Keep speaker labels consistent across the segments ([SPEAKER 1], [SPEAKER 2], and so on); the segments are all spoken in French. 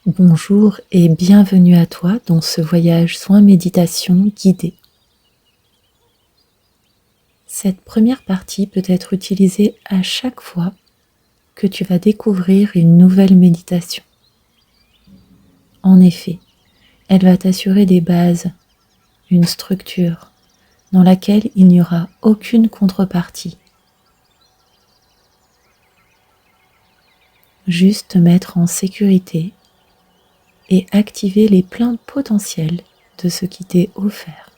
[SPEAKER 1] Bonjour et bienvenue à toi dans ce voyage soin méditation guidé. Cette première partie peut être utilisée à chaque fois que tu vas découvrir une nouvelle méditation. En effet, elle va t'assurer des bases, une structure dans laquelle il n'y aura aucune contrepartie. Juste te mettre en sécurité et activer les pleins potentiels de ce qui t'est offert.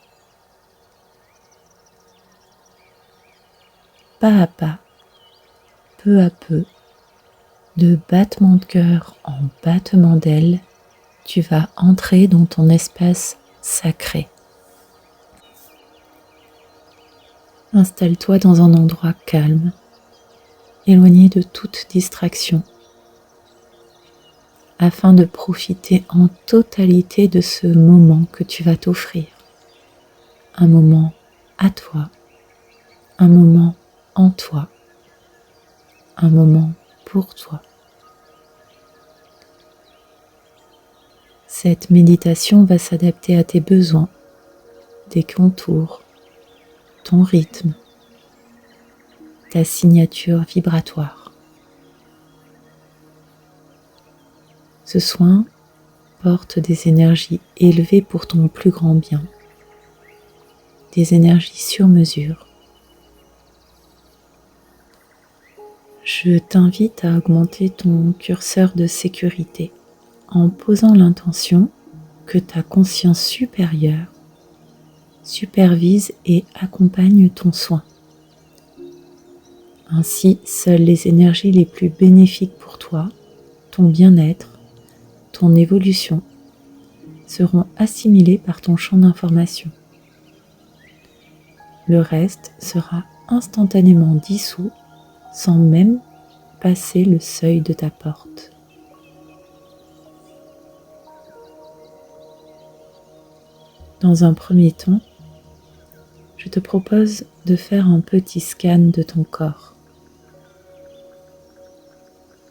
[SPEAKER 1] Pas à pas, peu à peu, de battement de cœur en battement d'aile, tu vas entrer dans ton espace sacré. Installe-toi dans un endroit calme, éloigné de toute distraction, afin de profiter en totalité de ce moment que tu vas t'offrir. Un moment à toi, un moment en toi, un moment pour toi. Cette méditation va s'adapter à tes besoins, tes contours, ton rythme, ta signature vibratoire. Ce soin porte des énergies élevées pour ton plus grand bien, des énergies sur mesure. Je t'invite à augmenter ton curseur de sécurité en posant l'intention que ta conscience supérieure supervise et accompagne ton soin. Ainsi, seules les énergies les plus bénéfiques pour toi, ton bien-être, ton évolution, seront assimilées par ton champ d'information. Le reste sera instantanément dissous sans même passer le seuil de ta porte. Dans un premier temps, je te propose de faire un petit scan de ton corps.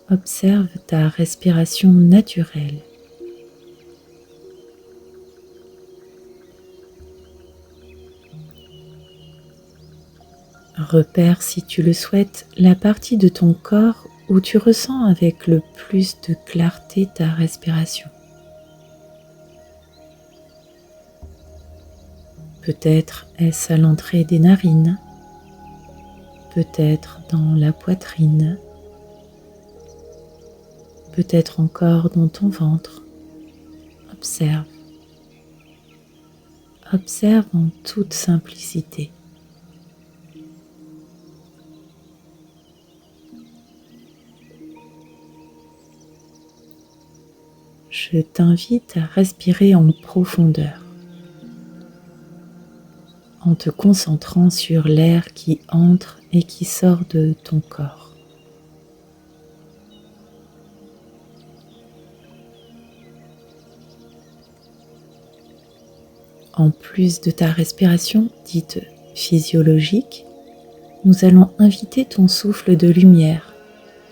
[SPEAKER 1] Observe ta respiration naturelle. Repère, si tu le souhaites, la partie de ton corps où tu ressens avec le plus de clarté ta respiration. Peut-être est-ce à l'entrée des narines, peut-être dans la poitrine, peut-être encore dans ton ventre. Observe. Observe en toute simplicité. Je t'invite à respirer en profondeur, en te concentrant sur l'air qui entre et qui sort de ton corps. En plus de ta respiration dite physiologique, nous allons inviter ton souffle de lumière,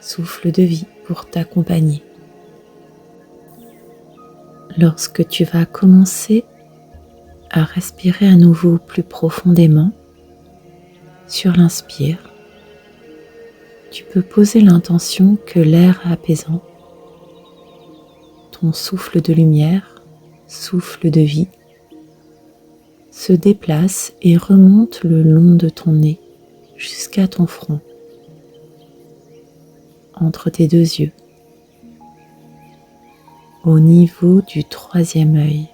[SPEAKER 1] souffle de vie pour t'accompagner. Lorsque tu vas commencer à respirer à nouveau plus profondément, sur l'inspire, tu peux poser l'intention que l'air apaisant, ton souffle de lumière, souffle de vie, se déplace et remonte le long de ton nez jusqu'à ton front, entre tes deux yeux, au niveau du troisième œil.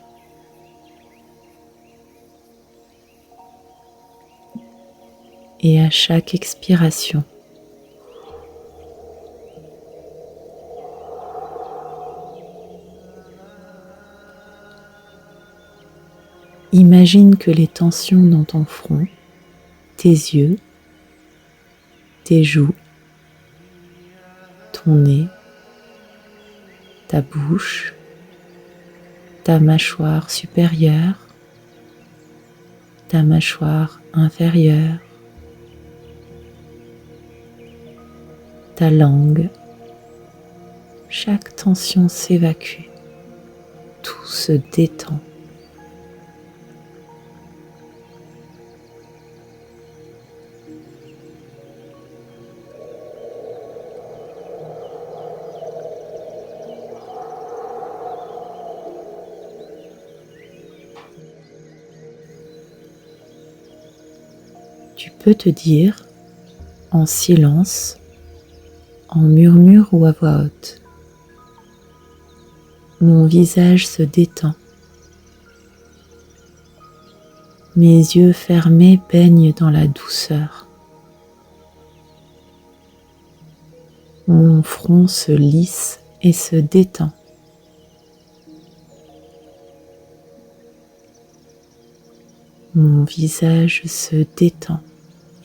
[SPEAKER 1] Et à chaque expiration, imagine que les tensions dans ton front, tes yeux, tes joues, ton nez, ta bouche, ta mâchoire supérieure, ta mâchoire inférieure, ta langue, chaque tension s'évacue tout se détend. Tu peux te dire, en silence, en murmure ou à voix haute, mon visage se détend. Mes yeux fermés baignent dans la douceur. Mon front se lisse et se détend. Mon visage se détend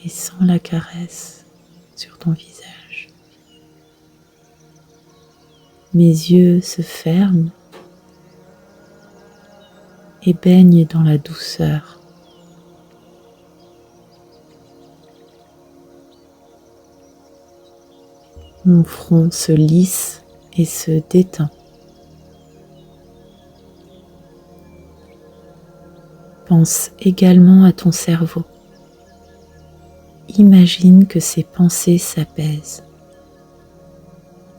[SPEAKER 1] et sent la caresse sur ton visage. Mes yeux se ferment et baignent dans la douceur. Mon front se lisse et se détend. Pense également à ton cerveau. Imagine que ses pensées s'apaisent,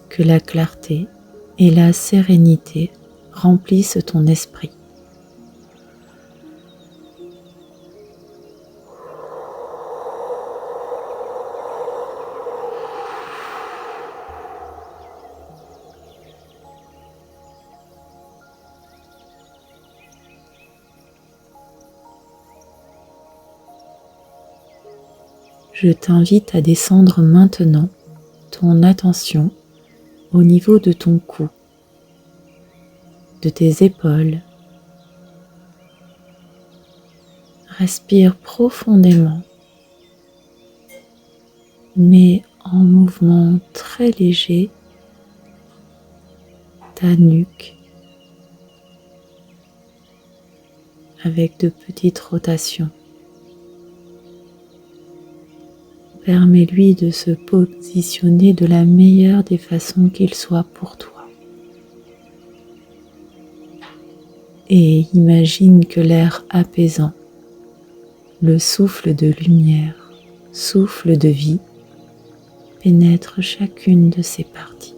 [SPEAKER 1] que la clarté et la sérénité remplissent ton esprit. Je t'invite à descendre maintenant ton attention au niveau de ton cou, de tes épaules. Respire profondément, mais en mouvement très léger, ta nuque avec de petites rotations. Permets-lui de se positionner de la meilleure des façons qu'il soit pour toi. Et imagine que l'air apaisant, le souffle de lumière, souffle de vie, pénètre chacune de ses parties.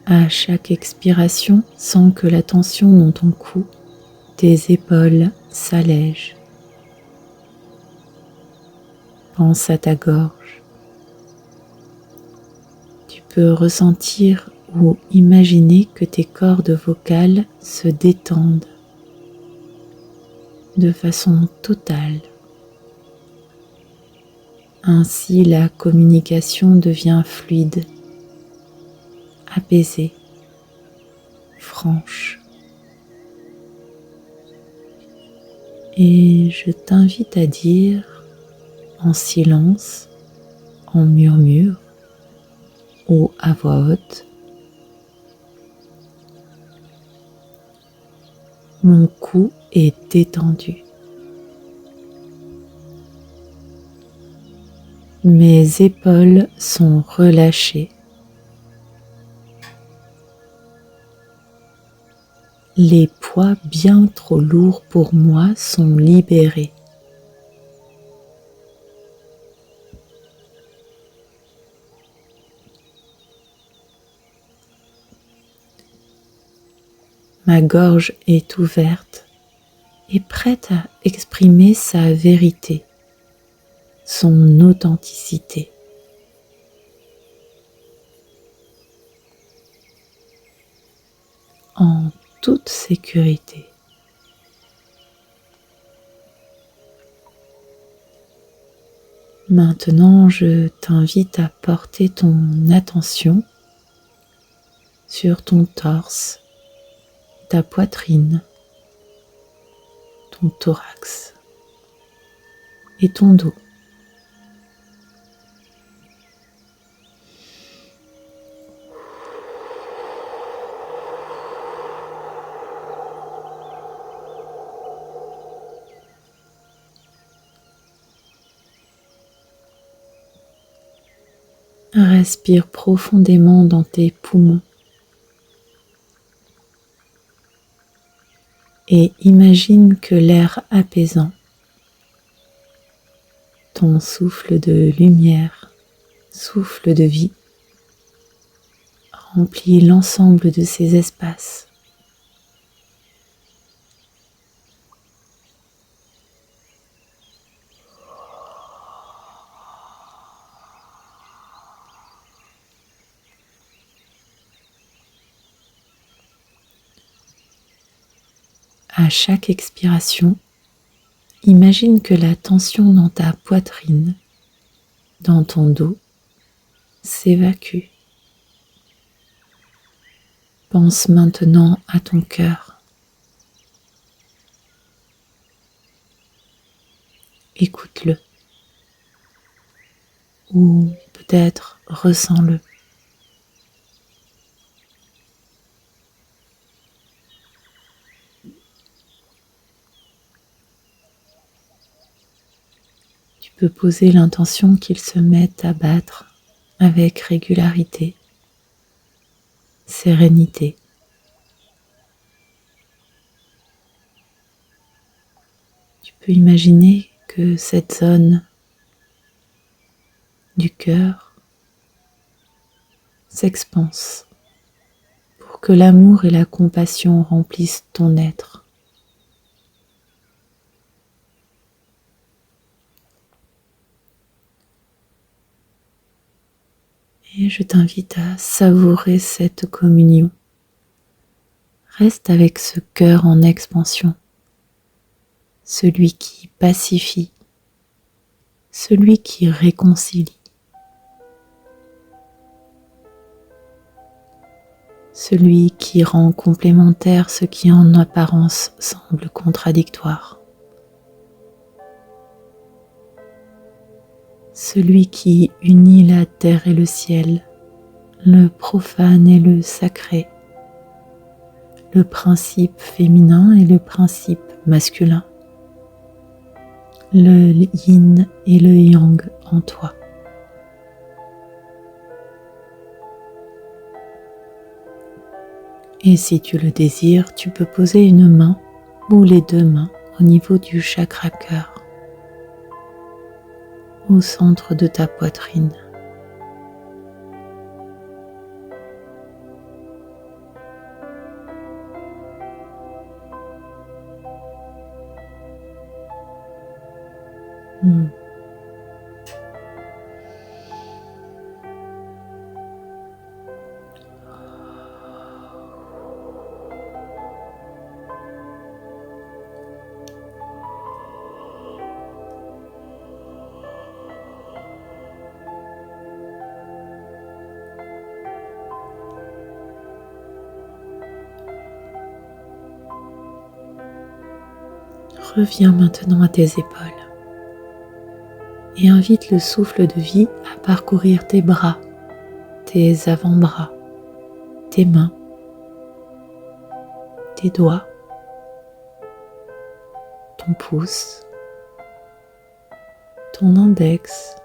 [SPEAKER 1] À chaque expiration, sens que la tension dans ton cou, tes épaules s'allègent. Pense à ta gorge. Tu peux ressentir ou imaginer que tes cordes vocales se détendent de façon totale. Ainsi, la communication devient fluide, apaisée, franche. Et je t'invite à dire en silence, en murmure ou à voix haute, mon cou est détendu. Mes épaules sont relâchées. Les poids bien trop lourds pour moi sont libérés. Ma gorge est ouverte et prête à exprimer sa vérité, son authenticité. En toute sécurité. Maintenant, je t'invite à porter ton attention sur ton torse, ta poitrine, ton thorax et ton dos. Respire profondément dans tes poumons et imagine que l'air apaisant, ton souffle de lumière, souffle de vie, remplit l'ensemble de ces espaces. À chaque expiration, imagine que la tension dans ta poitrine, dans ton dos, s'évacue. Pense maintenant à ton cœur. Écoute-le. Ou peut-être ressens-le. Tu peux poser l'intention qu'il se mette à battre avec régularité, sérénité. Tu peux imaginer que cette zone du cœur s'expanse pour que l'amour et la compassion remplissent ton être. Et je t'invite à savourer cette communion. Reste avec ce cœur en expansion, celui qui pacifie, celui qui réconcilie, celui qui rend complémentaire ce qui en apparence semble contradictoire, celui qui unit la terre et le ciel, le profane et le sacré, le principe féminin et le principe masculin, le yin et le yang en toi. Et si tu le désires, tu peux poser une main ou les deux mains au niveau du chakra cœur, au centre de ta poitrine. Reviens maintenant à tes épaules et invite le souffle de vie à parcourir tes bras, tes avant-bras, tes mains, tes doigts, ton pouce, ton index,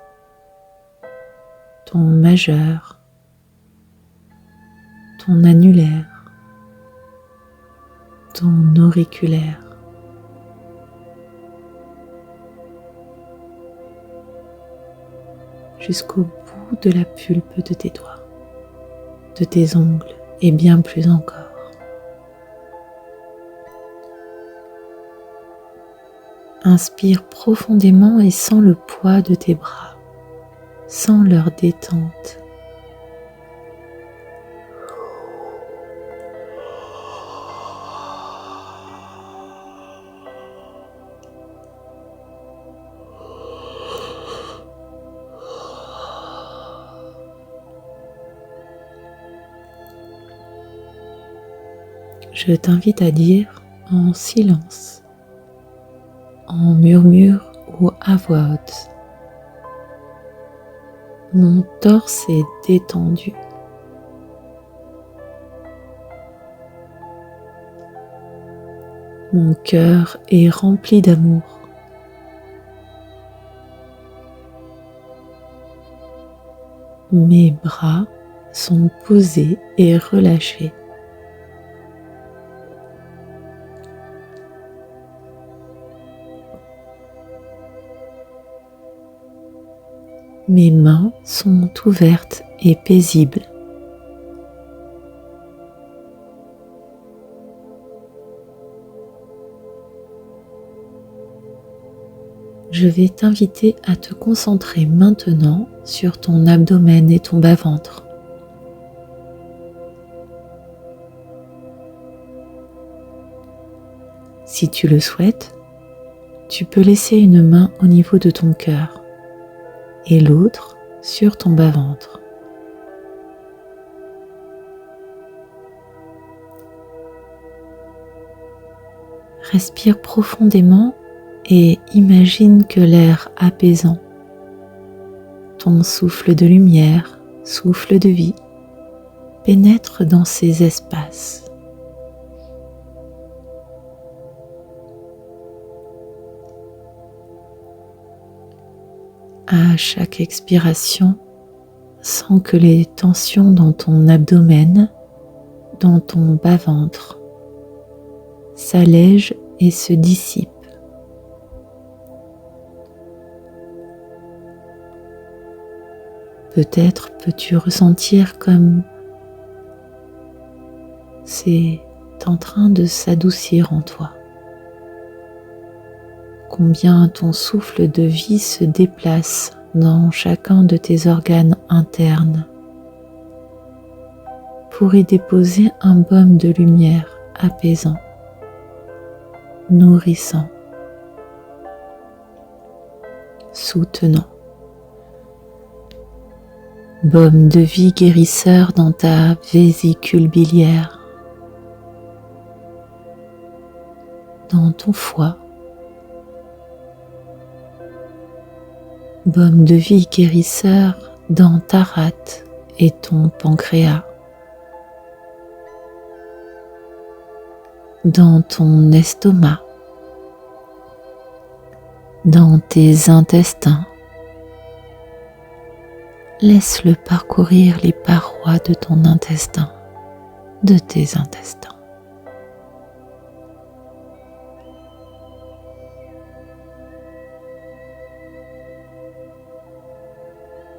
[SPEAKER 1] ton majeur, ton annulaire, ton auriculaire. Jusqu'au bout de la pulpe de tes doigts, de tes ongles et bien plus encore. Inspire profondément et sens le poids de tes bras, sens leur détente. Je t'invite à dire en silence, en murmure ou à voix haute: mon torse est détendu. Mon cœur est rempli d'amour. Mes bras sont posés et relâchés. Mes mains sont ouvertes et paisibles. Je vais t'inviter à te concentrer maintenant sur ton abdomen et ton bas-ventre. Si tu le souhaites, tu peux laisser une main au niveau de ton cœur et l'autre sur ton bas-ventre. Respire profondément et imagine que l'air apaisant, ton souffle de lumière, souffle de vie, pénètre dans ces espaces. À chaque expiration, sens que les tensions dans ton abdomen, dans ton bas-ventre, s'allègent et se dissipent. Peut-être peux-tu ressentir comme c'est en train de s'adoucir en toi. Combien ton souffle de vie se déplace dans chacun de tes organes internes pour y déposer un baume de lumière apaisant, nourrissant, soutenant. Baume de vie guérisseur dans ta vésicule biliaire, dans ton foie. Baume de vie guérisseur dans ta rate et ton pancréas, dans ton estomac, dans tes intestins. Laisse-le parcourir les parois de ton intestin, de tes intestins.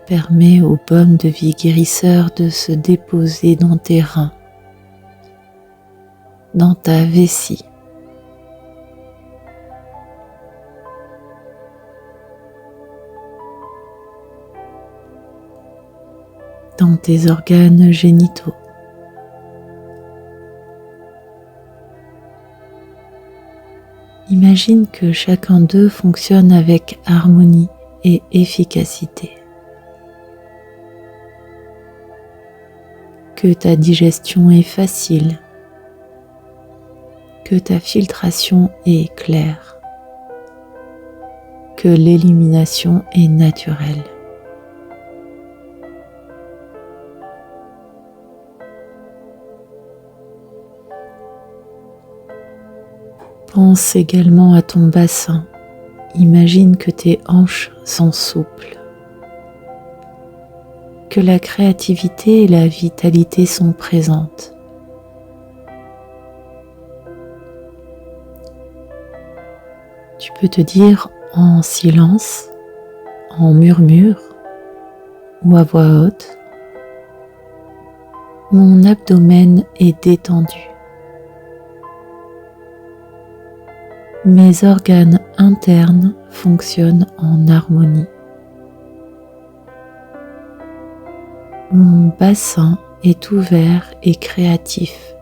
[SPEAKER 1] Permets au baume de vie guérisseur de se déposer dans tes reins, dans ta vessie. Dans tes organes génitaux. Imagine que chacun d'eux fonctionne avec harmonie et efficacité. Que ta digestion est facile, que ta filtration est claire, que l'élimination est naturelle. Pense également à ton bassin. Imagine que tes hanches sont souples, que la créativité et la vitalité sont présentes. Tu peux te dire en silence, en murmure ou à voix haute: mon abdomen est détendu. Mes organes internes fonctionnent en harmonie. Mon bassin est ouvert et créatif.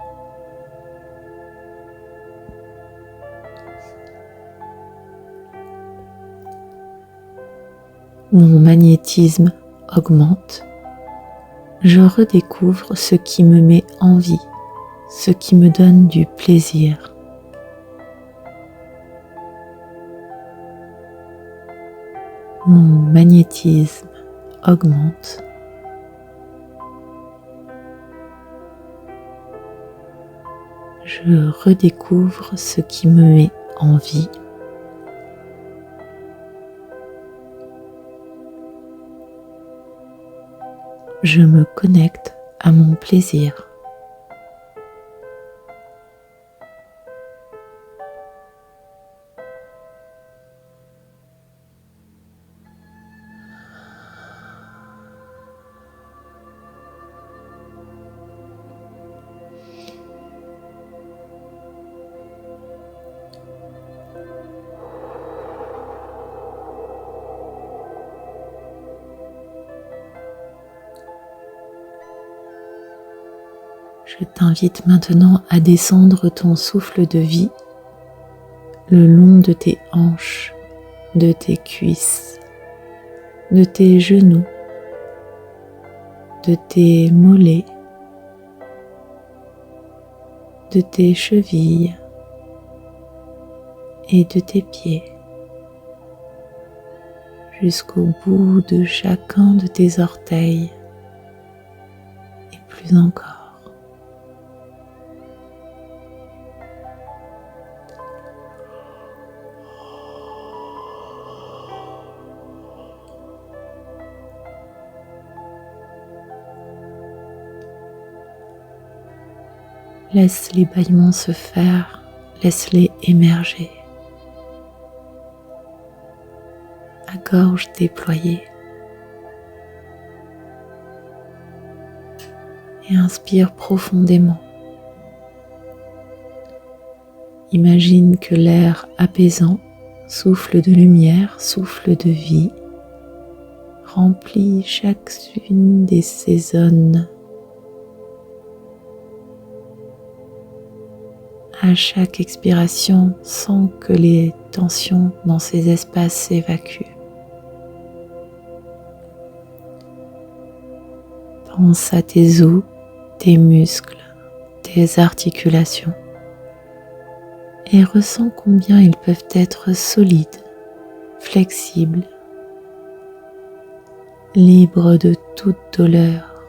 [SPEAKER 1] Mon magnétisme augmente. Je redécouvre ce qui me met en vie, ce qui me donne du plaisir. Mon magnétisme augmente. Je redécouvre ce qui me met en vie. Je me connecte à mon plaisir. Je t'invite maintenant à descendre ton souffle de vie le long de tes hanches, de tes cuisses, de tes genoux, de tes mollets, de tes chevilles et de tes pieds, jusqu'au bout de chacun de tes orteils et plus encore. Laisse les bâillements se faire, laisse-les émerger. À gorge déployée. Et inspire profondément. Imagine que l'air apaisant, souffle de lumière, souffle de vie, remplit chacune de ces zones. À chaque expiration, sens que les tensions dans ces espaces s'évacuent. Pense à tes os, tes muscles, tes articulations et ressens combien ils peuvent être solides, flexibles, libres de toute douleur,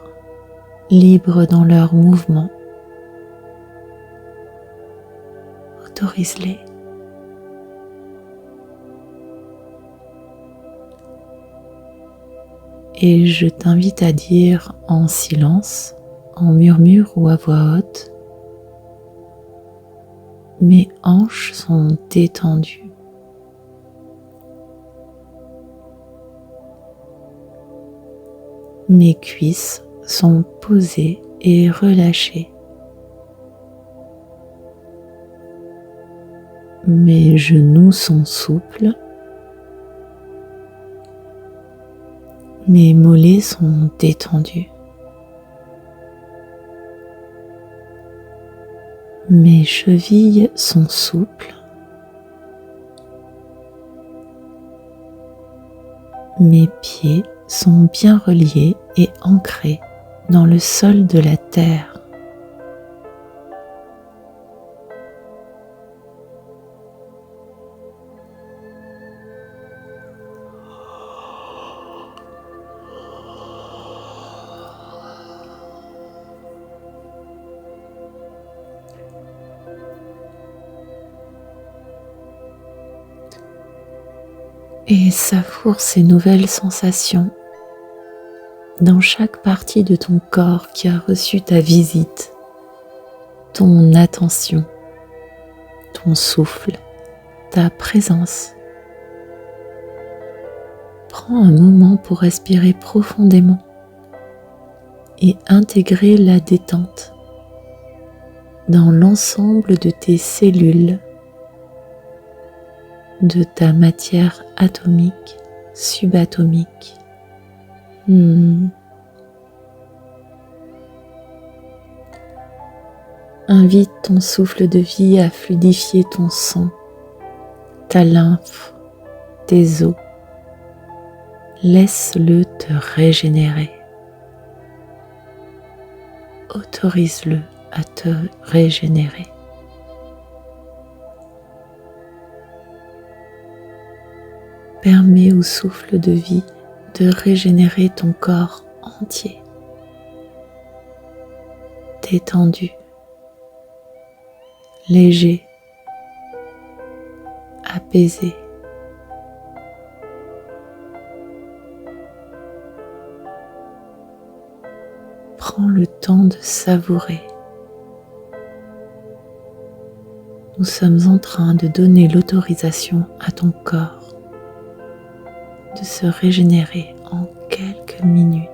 [SPEAKER 1] libres dans leur mouvement. Autorise-les. Et je t'invite à dire en silence, en murmure ou à voix haute: mes hanches sont détendues. Mes cuisses sont posées et relâchées. Mes genoux sont souples. Mes mollets sont détendus. Mes chevilles sont souples. Mes pieds sont bien reliés et ancrés dans le sol de la terre. Et savoure ces nouvelles sensations dans chaque partie de ton corps qui a reçu ta visite, ton attention, ton souffle, ta présence. Prends un moment pour respirer profondément et intégrer la détente dans l'ensemble de tes cellules, de ta matière atomique, subatomique. Invite ton souffle de vie à fluidifier ton sang, ta lymphe, tes os. Laisse-le te régénérer. Autorise-le à te régénérer. Permets au souffle de vie de régénérer ton corps entier, détendu, léger, apaisé. prends le temps de savourer. Nous sommes en train de donner l'autorisation à ton corps de se régénérer en quelques minutes.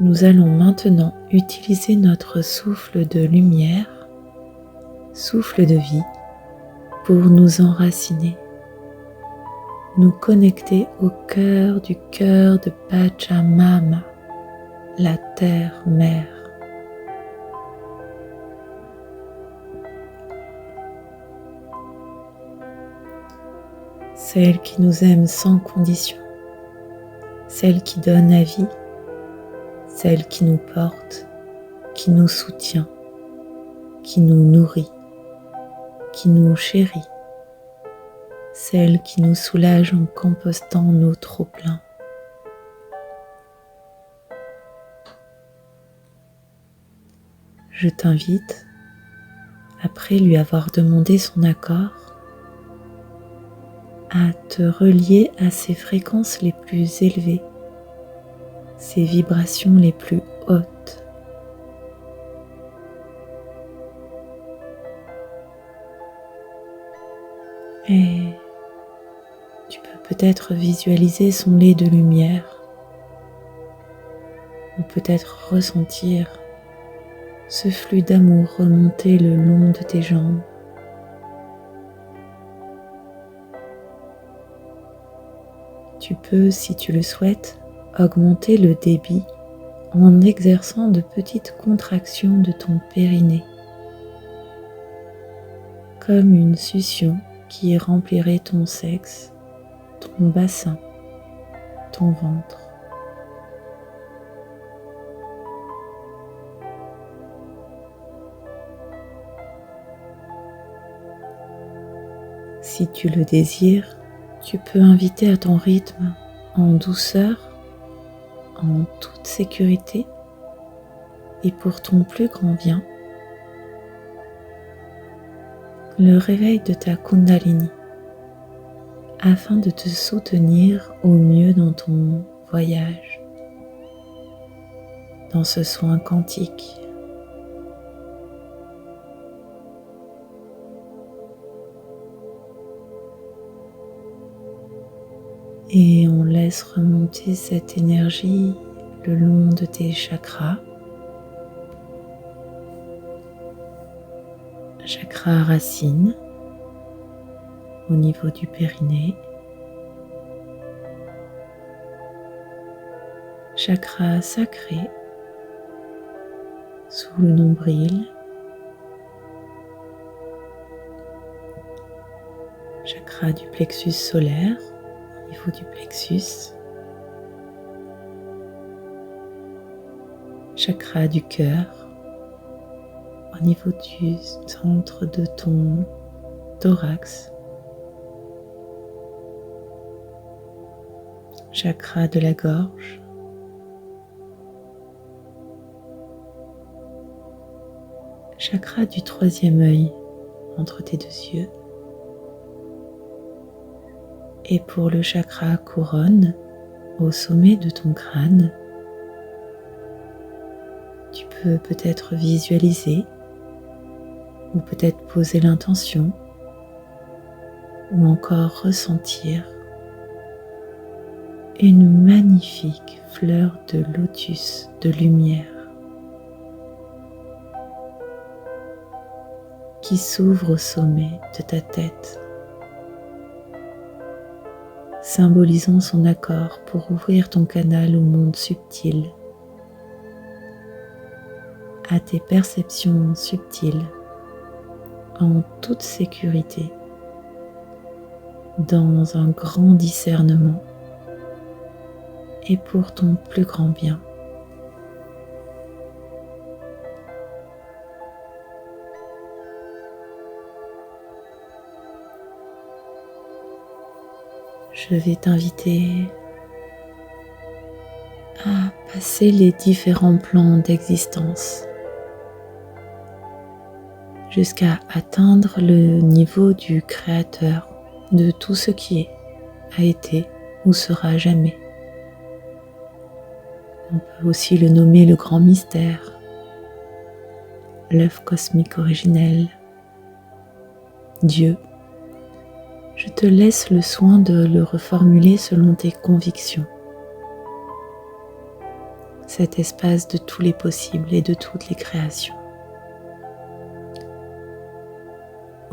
[SPEAKER 1] Nous allons maintenant utiliser notre souffle de lumière, souffle de vie, pour nous enraciner, nous connecter au cœur de Pachamama, la terre-mère. Celle qui nous aime sans condition, celle qui donne la vie, celle qui nous porte, qui nous soutient, qui nous nourrit, qui nous chérit, celle qui nous soulage en compostant nos trop-pleins. Je t'invite, après lui avoir demandé son accord, à te relier à ses fréquences les plus élevées, ses vibrations les plus hautes. Et tu peux peut-être visualiser son lait de lumière, ou peut-être ressentir ce flux d'amour remonter le long de tes jambes. Tu peux, si tu le souhaites, augmenter le débit en exerçant de petites contractions de ton périnée, comme une succion qui remplirait ton sexe, ton bassin, ton ventre. Si tu le désires, tu peux inviter à ton rythme, en douceur, en toute sécurité et pour ton plus grand bien, le réveil de ta Kundalini afin de te soutenir au mieux dans ton voyage, dans ce soin quantique. Et on laisse remonter cette énergie le long de tes chakras. Chakra racine au niveau du périnée. Chakra sacré sous le nombril. Chakra du plexus solaire au niveau du plexus. Chakra du cœur au niveau du centre de ton thorax. Chakra de la gorge. Chakra du troisième œil entre tes deux yeux. Et pour le chakra couronne au sommet de ton crâne, tu peux peut-être visualiser ou peut-être poser l'intention ou encore ressentir une magnifique fleur de lotus de lumière qui s'ouvre au sommet de ta tête, symbolisant son accord pour ouvrir ton canal au monde subtil, à tes perceptions subtiles, en toute sécurité, dans un grand discernement et pour ton plus grand bien. Je vais t'inviter à passer les différents plans d'existence jusqu'à atteindre le niveau du Créateur de tout ce qui est, a été ou sera jamais. On peut aussi le nommer le grand mystère, l'œuf cosmique originel, Dieu. Je te laisse le soin de le reformuler selon tes convictions. Cet espace de tous les possibles et de toutes les créations.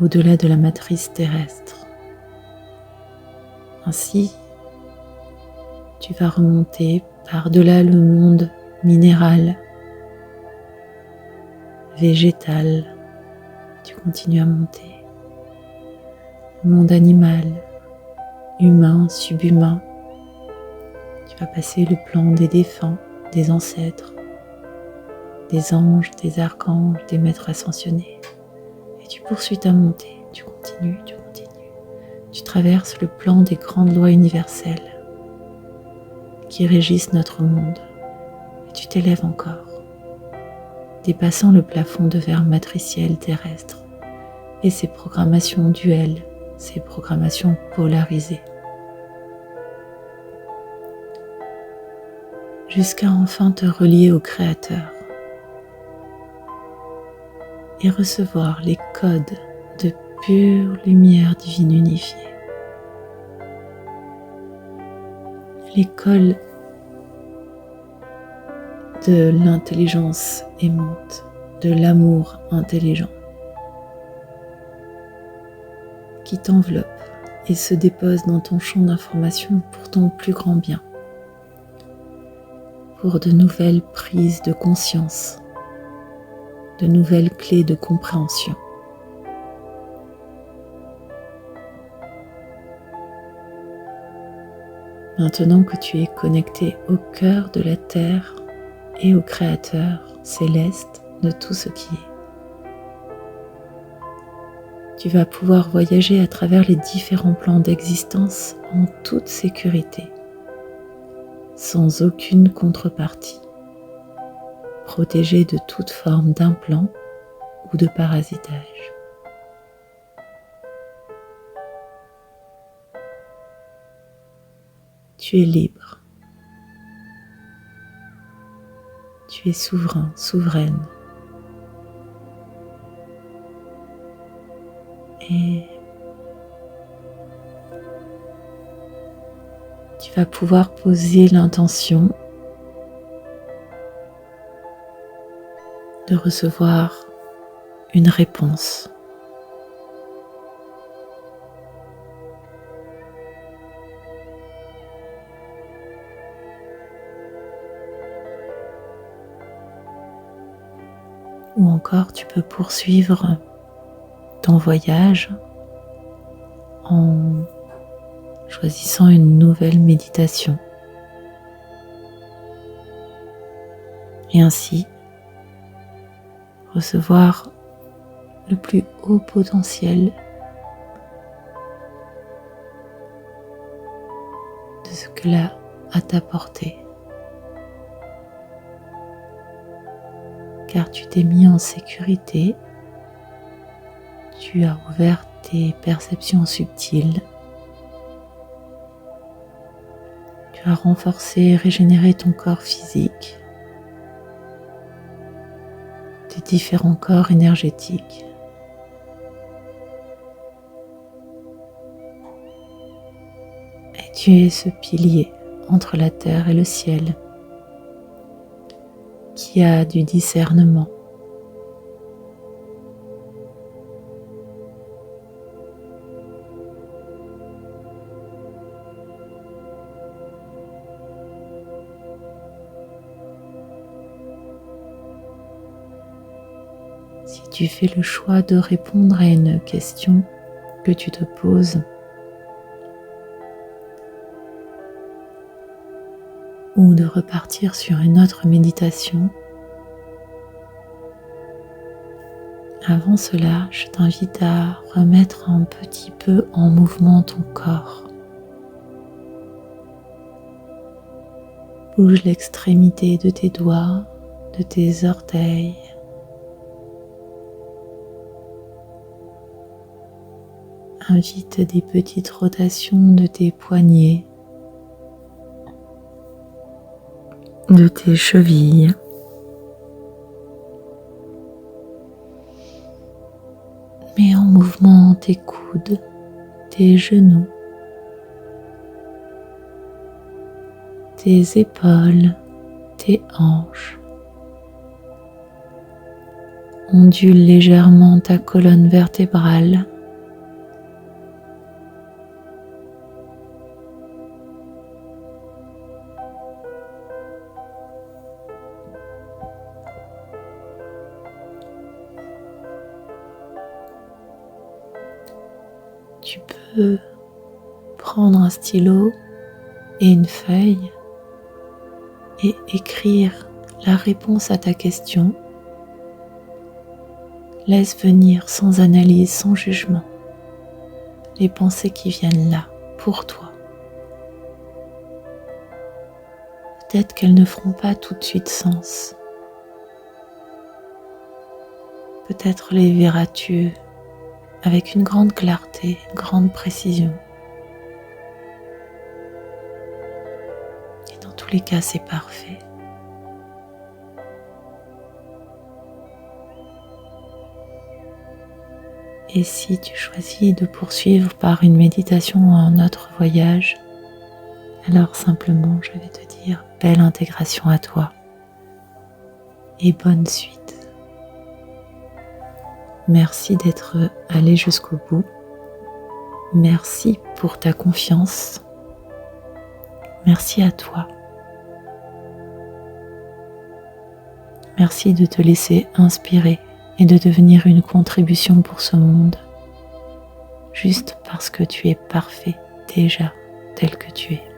[SPEAKER 1] Au-delà de la matrice terrestre. Ainsi, tu vas remonter par-delà le monde minéral, végétal. Tu continues à monter. Le monde animal, humain, subhumain. Tu vas passer le plan des défunts, des ancêtres, des anges, des archanges, des maîtres ascensionnés. Et tu poursuis ta montée. Tu continues, tu continues. Tu traverses le plan des grandes lois universelles qui régissent notre monde. Et tu t'élèves encore, dépassant le plafond de verre matriciel terrestre et ses programmations duelles, ses programmations polarisées. Jusqu'à enfin te relier au Créateur et recevoir les codes de pure lumière divine unifiée. L'école de l'intelligence aimante, de l'amour intelligent qui t'enveloppe et se dépose dans ton champ d'information pour ton plus grand bien, pour de nouvelles prises de conscience, de nouvelles clés de compréhension. Maintenant que tu es connecté au cœur de la Terre et au Créateur céleste de tout ce qui est, tu vas pouvoir voyager à travers les différents plans d'existence en toute sécurité, sans aucune contrepartie, protégé de toute forme d'implant ou de parasitage. Tu es libre. Tu es souverain, souveraine. Et tu vas pouvoir poser l'intention de recevoir une réponse. Ou encore tu peux poursuivre ton voyage en choisissant une nouvelle méditation. Et ainsi recevoir le plus haut potentiel de ce que là a t'apporté. Car tu t'es mis en sécurité, tu as ouvert tes perceptions subtiles, tu as renforcé et régénéré ton corps physique, tes différents corps énergétiques. Et tu es ce pilier entre la terre et le ciel qui a du discernement. Si tu fais le choix de répondre à une question que tu te poses ou de repartir sur une autre méditation, avant cela, je t'invite à remettre un petit peu en mouvement ton corps. Bouge l'extrémité de tes doigts, de tes orteils. Invite des petites rotations de tes poignets, de tes chevilles. Mets en mouvement tes coudes, tes genoux, tes épaules, tes hanches. Ondule légèrement ta colonne vertébrale. Tu peux prendre un stylo et une feuille et écrire la réponse à ta question. Laisse venir sans analyse, sans jugement, les pensées qui viennent là, pour toi. Peut-être qu'elles ne feront pas tout de suite sens. Peut-être les verras-tu avec une grande clarté, une grande précision. Et dans tous les cas, c'est parfait. Et si tu choisis de poursuivre par une méditation ou un autre voyage, alors simplement je vais te dire belle intégration à toi et bonne suite. Merci d'être allé jusqu'au bout. Merci pour ta confiance. Merci à toi. Merci de te laisser inspirer et de devenir une contribution pour ce monde, juste parce que tu es parfait déjà tel que tu es.